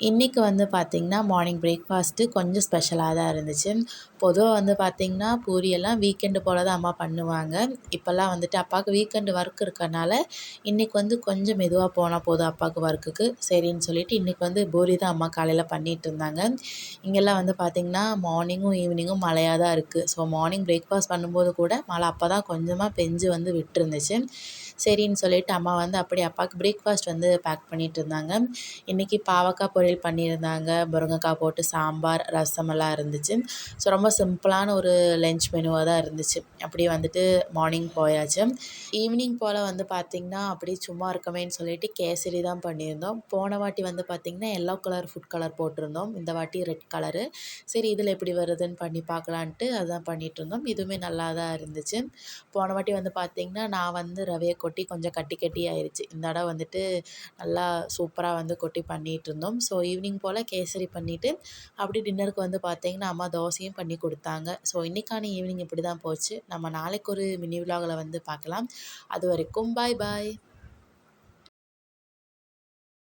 இன்றைக்கி வந்து பார்த்திங்கன்னா மார்னிங் பிரேக்ஃபாஸ்ட்டு கொஞ்சம் ஸ்பெஷலாக தான் இருந்துச்சு. பொதுவாக வந்து பார்த்திங்கன்னா பூரியெல்லாம் வீக்கெண்டு போல் தான் அம்மா பண்ணுவாங்க. இப்போல்லாம் வந்துட்டு அப்பாவுக்கு வீக்கெண்டு ஒர்க் இருக்கறனால இன்றைக்கி வந்து கொஞ்சம் மெதுவாக போனால் போதும் அப்பாவுக்கு ஒர்க்குக்கு சரின்னு சொல்லிவிட்டு இன்றைக்கி வந்து பூரி தான் அம்மா காலையில் பண்ணிகிட்ருந்தாங்க. இங்கெல்லாம் வந்து பார்த்திங்கன்னா மார்னிங்கும் ஈவினிங்கும் மழையாக தான் இருக்குது. ஸோ மார்னிங் பிரேக்ஃபாஸ்ட் பண்ணும்போது கூட மழை அப்போ தான் கொஞ்சமாக பெஞ்சு வந்து விட்டுருந்துச்சு. சரின்னு சொல்லிவிட்டு அம்மா வந்து அப்படியே அப்பாவுக்கு பிரேக்ஃபாஸ்ட் வந்து பேக் பண்ணிகிட்ருந்தாங்க. இன்றைக்கி பாவக்காய் பொரியல் பண்ணியிருந்தாங்க, முருங்கைக்காய் போட்டு சாம்பார், ரசமெல்லாம் இருந்துச்சு. ஸோ ரொம்ப சிம்பிளான ஒரு லன்ச் மெனுவாக தான் இருந்துச்சு. அப்படியே வந்துட்டு மார்னிங் போயாச்சு. ஈவினிங் போல் வந்து பார்த்திங்கன்னா அப்படியே சும்மா இருக்கமேன்னு சொல்லிட்டு கேசரி தான் பண்ணியிருந்தோம். போன வாட்டி வந்து பார்த்திங்கன்னா எல்லோ கலர் ஃபுட் கலர் போட்டிருந்தோம், இந்த வாட்டி ரெட் கலரு. சரி இதில் எப்படி வருதுன்னு பண்ணி பார்க்கலான்ட்டு அதுதான் பண்ணிகிட்ருந்தோம். இதுவுமே நல்லா தான் இருந்துச்சு. போன வாட்டி வந்து பார்த்திங்கன்னா நான் வந்து ரவையை கொட்டி கொஞ்சம் கட்டி கட்டி ஆயிடுச்சு. இந்த தடவை வந்துட்டு நல்லா சூப்பராக வந்து கொட்டி பண்ணிகிட்ருந்தோம். ஸோ ஈவினிங் போல் கேசரி பண்ணிவிட்டு அப்படி டின்னருக்கு வந்து பார்த்திங்கன்னா அம்மா தோசையும் பண்ணி கொடுத்தாங்க. ஸோ இன்றைக்கான ஈவினிங் இப்படி தான் போச்சு. நம்ம நாளைக்கு ஒரு மினி விலாகில் வந்து பார்க்கலாம். அது வரைக்கும் பாய் பாய்.